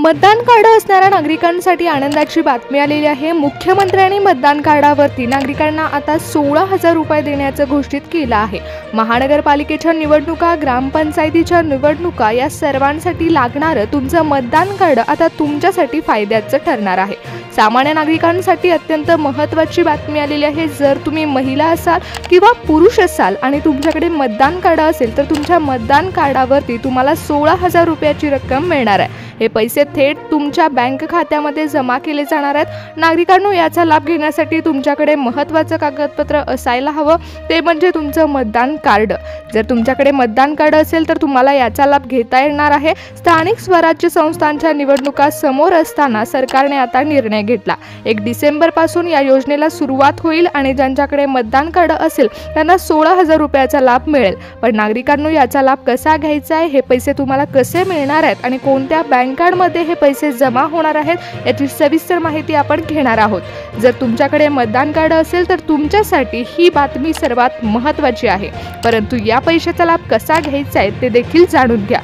मतदान कार्ड असणाऱ्या नागरिकांसाठी आनंदाची बातमी आलेली आहे। मुख्यमंत्र्यांनी मतदान कार्डावरती नागरिकांना आता 16,000 रुपये देण्याचं घोषित केलं आहे। महानगरपालिकेच्या निवडणुका, ग्रामपंचायतीच्या निवडणुका या सर्वांसाठी लागणारं तुमचं मतदान कार्ड आता तुमच्यासाठी फायद्याचं ठरणार आहे। सामान्य नागरिकांसाठी अत्यंत महत्त्वाची बातमी आलेली आहे। जर तुम्ही महिला असाल किंवा पुरुष असाल आणि तुमच्याकडे मतदान कार्ड असेल तर तुमच्या मतदान कार्डावरती तुम्हाला 16,000 रुपयाची रक्कम मिळणार आहे। हे पैसे थेट तुमच्या बँक खात्यामध्ये जमा केले जाणार आहेत। नागरिकांनो, याचा लाभ घेण्यासाठी तुमच्याकडे महत्त्वाचं कागदपत्र असायला हवं, ते म्हणजे तुमचं मतदान कार्ड। जर तुमच्याकडे मतदान कार्ड असेल तर तुम्हाला याचा लाभ घेता येणार आहे। स्थानिक स्वराज्य संस्थांच्या निवडणुका समोर असताना सरकारने आता निर्णय घेतला। 1 डिसेंबर पासून या योजनेला सुरुवात होईल आणि ज्यांच्याकडे मतदान कार्ड असेल त्यांना 16,000 रुपयाचा लाभ मिळेल। पण नागरिकांनो, याचा लाभ कसा घ्यायचा आहे, हे पैसे तुम्हाला कसे मिळणार आहेत आणि कोणत्या बँकांमध्ये हे पैसे जमा होणार आहेत याची सविस्तर माहिती आपण घेणार आहोत। जर तुमच्याकडे मतदान कार्ड असेल तर तुमच्यासाठी ही बातमी सर्वात महत्त्वाची आहे। परंतु या पैशाचा लाभ कसा घ्यायचा आहे ते देखील जाणून घ्या।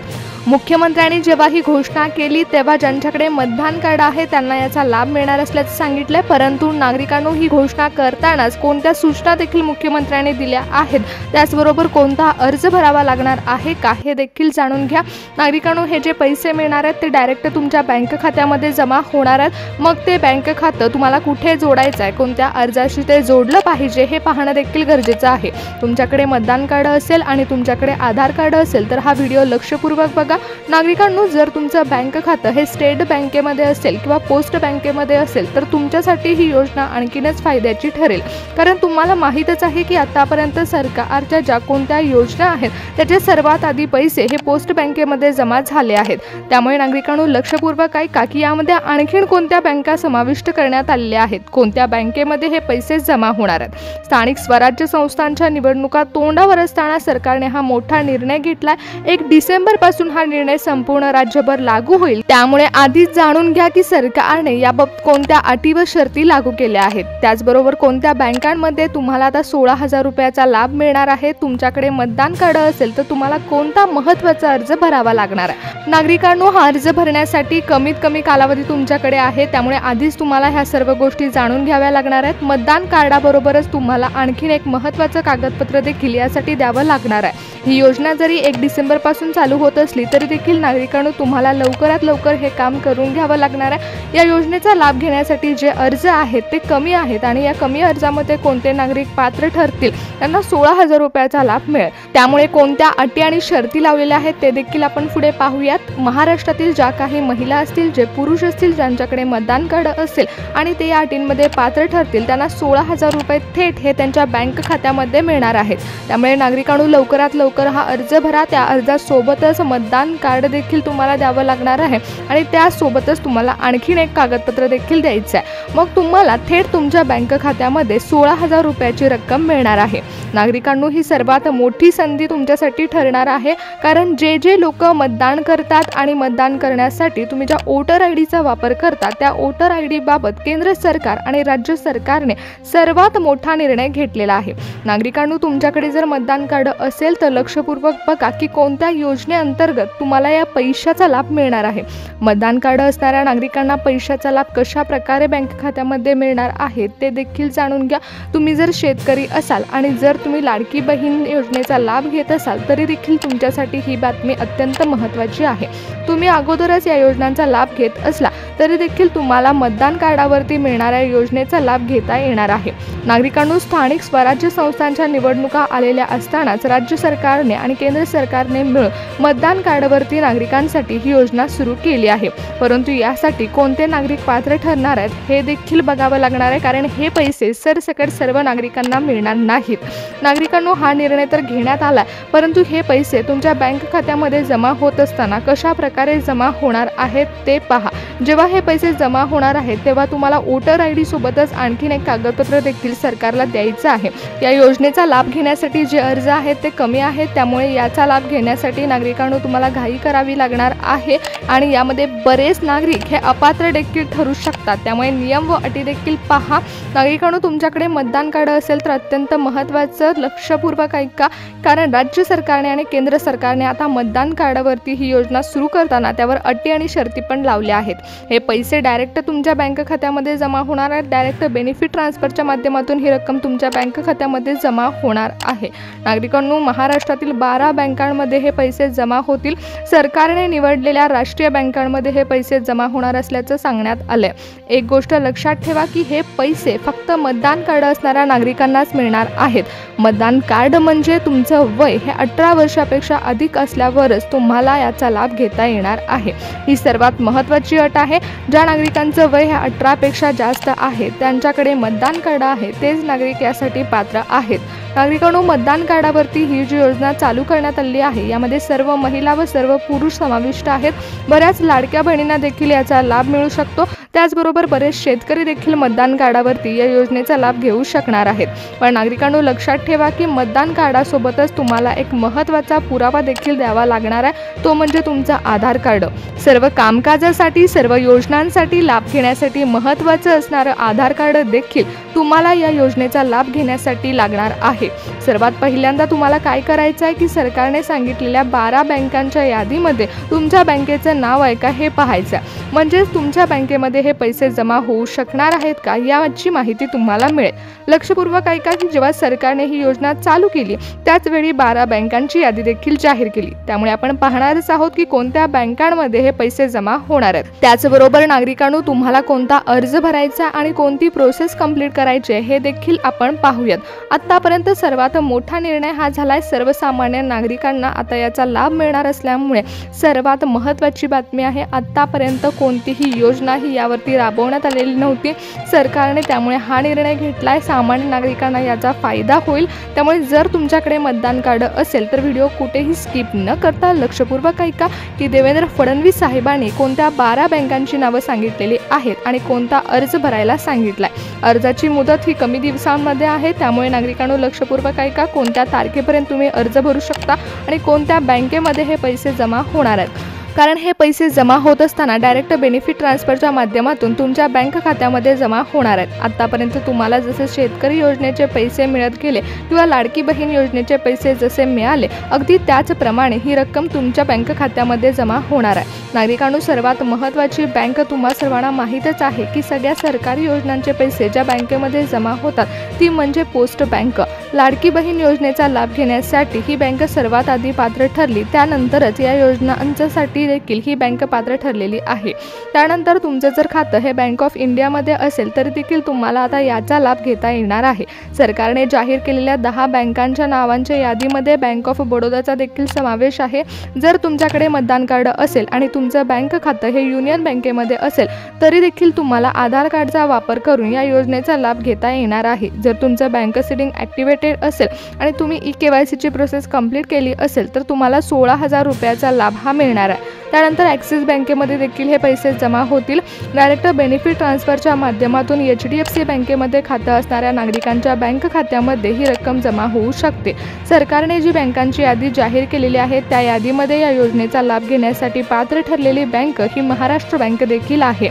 मुख्यमंत्र्यांनी जेव्हा ही घोषणा केली तेव्हा ज्यांच्याकडे मतदान कार्ड आहे त्यांना याचा लाभ मिळणार असल्याचं सांगितलं, परंतु नागरिकांनो, ही घोषणा करतानाच कोणत्या सूचना देखील मुख्यमंत्र्यांनी दिल्या आहेत, त्याचबरोबर कोणता अर्ज भरावा लागणार आहे का हे देखील जाणून घ्या। नागरिकांनो, हे जे पैसे मिळणार आहेत ते डायरेक्ट तुमच्या बँक खात्यामध्ये जमा होणार आहेत। मग ते बँक खातं तुम्हाला कुठे जोडायचं आहे, कोणत्या अर्जाशी ते जोडलं पाहिजे हे पाहणं देखील गरजेचं आहे। तुमच्याकडे मतदान कार्ड असेल आणि तुमच्याकडे आधार कार्ड असेल तर हा व्हिडिओ लक्षपूर्वक बघा। नागरिकांनो, जर तुमचं बँक खातं हे स्टेट बँकेमध्ये असेल किंवा पोस्ट बँकेमध्ये असेल तर तुमच्यासाठी ही योजना आणखीनच फायद्याची ठरेल, कारण तुम्हाला माहीतच आहे की आतापर्यंत सरकारच्या ज्या कोणत्या योजना आहेत त्याचे सर्वात आधी पैसे हे पोस्ट बँकेमध्ये जमा झाले आहेत। त्यामुळे नागरिकांनो, लक्षपूर्वक ऐका की यामध्ये आणखीन कोणत्या बँका समाविष्ट करण्यात आलेल्या आहेत, कोणत्या बँकेमध्ये हे पैसे जमा होणार आहेत। स्थानिक स्वराज्य संस्थांच्या निवडणुका तोंडावर असताना सरकारने हा मोठा निर्णय घेतलाय। 1 डिसेंबर पासून हा निर्णय संपूर्ण राज्यभर लागू होईल, त्यामुळे आधीच जाणून घ्या की सरकारने याबाबत कोणत्या अटी व शर्ती लागू केल्या आहेत। त्याचबरोबर कोणत्या बँकांमध्ये तुम्हाला आता 16,000 रुपयाचा लाभ मिळणार आहे। तुमच्याकडे मतदान कार्ड असेल तर तुम्हाला कोणता महत्त्वाचा अर्ज भरावा लागणार आहे। नागरिकांनो, हा अर्ज भरण्यासाठी कमीत कमी कालावधी तुमच्याकडे आहे, त्यामुळे आधीच तुम्हाला ह्या सर्व गोष्टी जाणून घ्याव्या लागणार आहेत। मतदान कार्डाबरोबरच तुम्हाला आणखीन एक महत्त्वाचं कागदपत्र देखील यासाठी द्यावं लागणार आहे। ही योजना जरी 1 डिसेंबर पासून चालू होत असली तरी देखील नागरिकांनो, तुम्हाला लवकरात लवकर हे काम करून घ्यावं लागणार आहे। या योजनेचा लाभ घेण्यासाठी जे अर्ज आहेत ते कमी आहेत आणि या कमी अर्जामध्ये कोणते नागरिक पात्र ठरतील त्यांना 16,000 रुपयाचा लाभ मिळेल। त्यामुळे कोणत्या अटी आणि शर्ती लावलेल्या आहेत ते देखील आपण पुढे पाहूयात। महाराष्ट्रातील ज्या काही महिला असतील, जे पुरुष असतील, ज्यांच्याकडे मतदान कार्ड असेल आणि ते या अटींमध्ये पात्र ठरतील त्यांना 16,000 रुपये थेट हे त्यांच्या बँक खात्यामध्ये मिळणार आहेत। त्यामुळे नागरिकांनो, लवकरात लवकर हा अर्ज भरा। त्या अर्जासोबतच मतदान कार्ड देखील तुम्हाला द्यावं लागणार आहे आणि त्यासोबतच तुम्हाला आणखीन एक कागदपत्र देखील द्यायचं आहे। मग तुम्हाला थेट तुमच्या बँक खात्यामध्ये 16,000 रुपयाची रक्कम मिळणार आहे। नागरिकांनो, ही सर्वात मोठी संधी तुमच्यासाठी ठरणार आहे, कारण जे लोक मतदान करतात आणि मतदान करण्यासाठी तुम्ही ज्या वोटर आयडीचा वापर करता त्या वोटर आयडी बाबत केंद्र सरकार आणि राज्य सरकारने सर्वात मोठा निर्णय घेतलेला आहे। नागरिकांनो, तुमच्याकडे जर मतदान कार्ड असेल तर लक्षपूर्वक बघा की कोणत्या योजनेअंतर्गत तुम्हाला या पैशाचा लाभ मिळणार आहे। मतदान कार्ड असणाऱ्या नागरिकांना पैशाचा लाभ कशा प्रकारे बँक खात्यामध्ये मिळणार आहे ते देखील जाणून घ्या। तुम्ही जर शेतकरी असाल आणि जर तुम्ही लाडकी बहीण योजनेचा लाभ घेत असाल तरी देखील तुमच्यासाठी ही बातमी अत्यंत महत्त्वाची आहे। तुम्ही अगोदरच या योजनांचा लाभ घेत असला तरी देखील तुम्हाला मतदान कार्डावरती मिळणाऱ्या योजनेचा लाभ घेता येणार आहे। नागरिकांनो, स्थानिक स्वराज्य संस्थांच्या निवडणुका आलेल्या असतानाच राज्य सरकारने आणि केंद्र सरकारने मिळून मतदान कार्डवरती नागरिकांसाठी ही योजना सुरू केली आहे। परंतु यासाठी कोणते नागरिक पात्र ठरणार आहेत हे देखील बघावं लागणार आहे, कारण हे पैसे सरसकट सर्व नागरिकांना मिळणार नाहीत। नागरिकांनो, हा निर्णय तर घेण्यात आला, परंतु हे पैसे तुमच्या बँक खात्यामध्ये जमा होत असताना कशा प्रकारे जमा होणार आहेत ते पहा। जेव्हा हे पैसे जमा होणार आहेत तेव्हा तुम्हाला वोटर आयडी सोबतच आणखीन एक कागदपत्र देखील सरकारला द्यायचं आहे। या योजनेचा लाभ घेण्यासाठी जे अर्ज आहेत ते कमी आहेत, त्यामुळे याचा लाभ घेण्यासाठी नागरिकांनो तुम्हाला तुम्हाला घाई करावी लागणार आहे आणि यामध्ये बरेच नागरिक हे अपात्र देखील ठरू शकतात। त्यामुळे नियम व अटी देखील पहा। नागरिकांनो, तुमच्याकडे मतदान कार्ड असेल तर अत्यंत महत्त्वाचं लक्षपूर्वक ऐका, कारण राज्य सरकारने आणि केंद्र सरकारने आता मतदान कार्डावरती ही योजना सुरू करताना त्यावर अटी आणि शर्ती पण लावल्या आहेत। हे पैसे डायरेक्ट तुमच्या बँक खात्यामध्ये जमा होणार आहेत। डायरेक्ट बेनिफिट ट्रान्सफरच्या माध्यमातून ही रक्कम तुमच्या बँक खात्यामध्ये जमा होणार आहे। नागरिकांनो, महाराष्ट्रातील 12 बँकांमध्ये हे पैसे जमा होतील। सरकारने निवडलेल्या राष्ट्रीय बँकांमध्ये हे पैसे जमा होणार असल्याचं सांगण्यात आलंय। एक गोष्ट लक्षात ठेवा की हे पैसे फक्त मतदान कार्ड असणाऱ्या नागरिकांनाच मिळणार आहेत। मतदान कार्ड म्हणजे तुमचं वय हे 18 वर्षापेक्षा अधिक असल्यावरच तुम्हाला याचा लाभ घेता येणार आहे। ही सर्वात महत्त्वाची अट आहे। ज्या नागरिकांचं वय हे 18 पेक्षा जास्त आहे त्यांच्याकडे मतदान कार्ड आहे तेच नागरिक यासाठी पात्र आहेत। नागरिकांनो, मतदान कार्डावरती ही जी योजना चालू करण्यात आली आहे यामध्ये सर्व महिला व सर्व पुरुष समाविष्ट आहेत। बऱ्याच लाडक्या बहिणींना देखील याचा लाभ मिळू शकतो। त्याचबरोबर बरेच शेतकरी देखील मतदान कार्डावरती या योजनेचा लाभ घेऊ शकणार आहेत। पण नागरिकांनो, लक्षात ठेवा की मतदान कार्डासोबतच तुम्हाला एक महत्त्वाचा पुरावा देखील द्यावा लागणार आहे, तो म्हणजे तुमचा आधार कार्ड। सर्व कामकाजासाठी, सर्व योजनांसाठी लाभ घेण्यासाठी महत्त्वाचं असणारं आधार कार्ड देखील तुम्हाला या योजनेचा लाभ घेण्यासाठी लागणार आहे। सर्वात पहिल्यांदा तुम्हाला काय करायचं आहे की सरकारने सांगितलेल्या 12 बँकांच्या यादीमध्ये तुमच्या बँकेचं नाव आहे का हे पाहायचं आहे। म्हणजेच तुमच्या बँकेमध्ये हे पैसे जमा होऊ शकणार आहेत का याची माहिती तुम्हाला मिळेल। लक्षपूर्वक ऐका की जेव्हा सरकारने ही योजना चालू केली त्याच वेळी 12 बँकांची यादी देखील जाहीर केली। त्यामुळे आपण पाहणारच आहोत की कोणत्या बँकांमध्ये हे पैसे जमा होणार आहेत। त्याचबरोबर नागरिकांनो, तुम्हाला कोणता अर्ज भरायचा आणि कोणती प्रोसेस कंप्लीट करायची हे देखील आपण पाहूयात। आतापर्यंत सर्वात मोठा निर्णय हा झालाय सर्वसामान्य नागरिकांना आता याचा लाभ मिळणार असल्यामुळे सर्वात महत्त्वाची बातमी आहे। आतापर्यंत कोणतीही योजना ही यावरती राबवण्यात आलेली नव्हती सरकारने, त्यामुळे हा निर्णय घेतलाय। सामान्य नागरिकांना याचा फायदा होईल। त्यामुळे जर तुमच्याकडे मतदान कार्ड असेल तर व्हिडिओ कुठेही स्किप न करता लक्षपूर्वक ऐका की देवेंद्र फडणवीस साहेबांनी कोणत्या 12 बँकांची नावं सांगितलेली आहेत आणि कोणता अर्ज भरायला सांगितलाय। अर्जाची मुदत ही कमी दिवसांमध्ये आहे, त्यामुळे नागरिकांनो लक्षपूर्वक ऐका कोणत्या तारखेपर्यंत तुम्ही अर्ज भरू शकता आणि कोणत्या बँकेमध्ये हे पैसे जमा होणार आहेत। कारण हे पैसे जमा होत असताना डायरेक्ट बेनिफिट ट्रान्सफरच्या माध्यमातून तुमच्या बँक खात्यामध्ये जमा होणार आहेत। आतापर्यंत तुम्हाला जसे शेतकरी योजनेचे पैसे मिळत गेले किंवा लाडकी बहीण योजनेचे पैसे जसे मिळाले अगदी त्याचप्रमाणे ही रक्कम तुमच्या बँक खात्यामध्ये जमा होणार आहे। नागरिकांनो, सर्वात महत्त्वाची बँक तुम्हा सर्वांना माहीतच आहे की सगळ्या सरकारी योजनांचे पैसे ज्या बँकेमध्ये जमा होतात ती म्हणजे पोस्ट बँक। लाडकी बहीण योजनेचा लाभ घेण्यासाठी ही बँक सर्वात आधी पात्र ठरली, त्यानंतरच या योजनांसाठी देखील ही बँक पात्र ठरलेली आहे। त्यानंतर तुमचं जर खातं हे बँक ऑफ इंडियामध्ये असेल तर देखील तुम्हाला आता याचा लाभ घेता येणार आहे। सरकारने जाहीर केलेल्या 10 बँकांच्या नावांच्या यादीमध्ये बँक ऑफ बडोदाचा देखील समावेश आहे। जर तुमच्याकडे मतदान कार्ड असेल आणि तुमचं बँक खातं हे युनियन बँकेमध्ये असेल तरी देखील तुम्हाला आधार कार्डचा वापर करून या योजनेचा लाभ घेता येणार आहे। जर तुमचं बँक सिटिंग ॲक्टिवेटेड असेल आणि तुम्ही EKYCची प्रोसेस कंप्लीट केली असेल तर तुम्हाला 16,000 रुपयाचा लाभ हा मिळणार आहे। त्यानंतर ॲक्सिस बँकेमध्ये देखील हे पैसे जमा होतील। डायरेक्ट बेनिफिट ट्रान्सफरच्या माध्यमातून HDFC बँकेमध्ये खातं असणाऱ्या नागरिकांच्या बँक खात्यामध्ये ही रक्कम जमा होऊ शकते। सरकारने जी बँकांची यादी जाहीर केलेली आहे त्या यादीमध्ये या योजनेचा लाभ घेण्यासाठी पात्र ठरलेली बँक ही महाराष्ट्र बँक देखील आहे।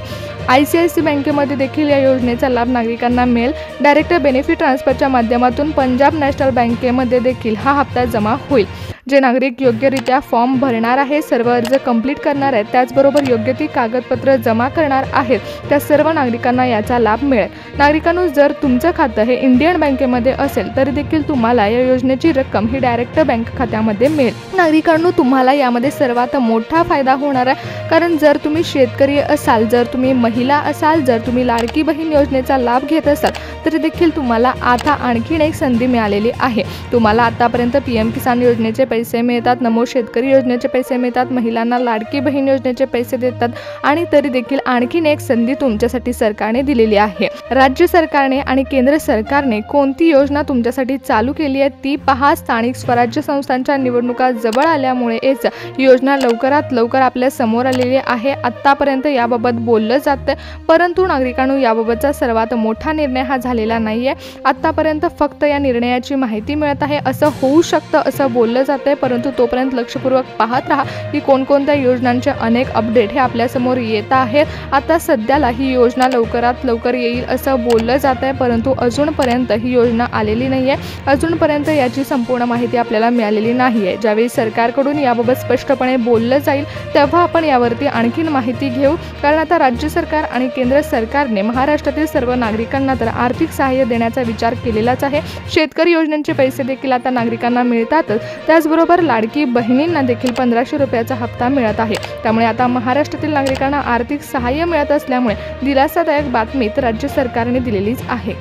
ICICI बँकेमध्ये देखील या योजनेचा लाभ नागरिकांना मिळेल। डायरेक्ट बेनिफिट ट्रान्सफरच्या माध्यमातून पंजाब नॅशनल बँकेमध्ये देखील हा हप्ता जमा होईल। जे नागरिक योग्यरित्या फॉर्म भरणार आहे, सर्व अर्ज कंप्लीट करणार आहेत, त्याचबरोबर योग्य ती कागदपत्र जमा करणार आहेत त्या सर्व नागरिकांना याचा लाभ मिळेल। नागरिकांनो, जर तुमचं खातं हे इंडियन बँकेमध्ये असेल तरी देखील तुम्हाला या योजनेची रक्कम ही डायरेक्ट बँक खात्यामध्ये मिळेल। नागरिकांनो, तुम्हाला यामध्ये सर्वात मोठा फायदा होणार आहे, कारण जर तुम्ही शेतकरी असाल, जर तुम्ही महिला असाल, जर तुम्ही लाडकी बहीण योजनेचा लाभ घेत असाल तरी देखील तुम्हाला आता आणखीन एक संधी मिळालेली आहे। तुम्हाला आतापर्यंत PM किसान योजनेचे पैसे मिळतात, नमो शेतकरी योजनेचे पैसे मिळतात, महिलांना लाडकी बहीण योजनेचे पैसे देतात आणि तरी देखील आणखीन एक संधी तुमच्यासाठी सरकारने दिलेली आहे। राज्य सरकारने आणि केंद्र सरकारने कोणती योजना तुमच्यासाठी चालू केली आहे ती पहा। स्थानिक स्वराज्य संस्थांच्या निवडणुका जवळ आल्यामुळे योजना लवकरात लवकर आपल्या समोर आलेली आहे। आतापर्यंत याबाबत बोललं जात शकते, परंतु नागरिकांनो याबाबतचा सर्वात मोठा निर्णय हा झालेला नाहीये. आतापर्यंत फक्त या निर्णयाची माहिती मिळत आहे. असं होऊ शकतं असं बोललं जातंय, परंतु तोपर्यंत लक्षपूर्वक पाहत राहा की कोणकोणत्या योजनांचे अनेक अपडेट हे आपल्यासमोर येत आहेत. आता सध्याला ही योजना लवकरात लवकर येईल असं बोललं जात आहे, परंतु अजूनपर्यंत ही योजना आलेली नाही आहे. अजूनपर्यंत याची संपूर्ण माहिती आपल्याला मिळालेली नाही आहे. ज्यावेळी सरकारकडून याबाबत स्पष्टपणे बोललं जाईल तेव्हा आपण यावरती आणखीन माहिती घेऊ. कारण आता राज्य सरकार आणि केंद्र सरकारने महाराष्ट्रातील सर्व नागरिकांना तर आर्थिक सहाय्य देण्याचा विचार केलेलाच आहे. शेतकरी योजनेचे पैसे देखील आता नागरिकांना मिळतातच, त्याचबरोबर लाडकी बहिणींना देखील 1500 रुपयाचा हप्ता मिळत आहे. त्यामुळे आता महाराष्ट्रातील नागरिकांना आर्थिक सहाय्य मिळत असल्यामुळे दिलासादायक बातमी तर राज्य सरकारने दिलेलीच आहे.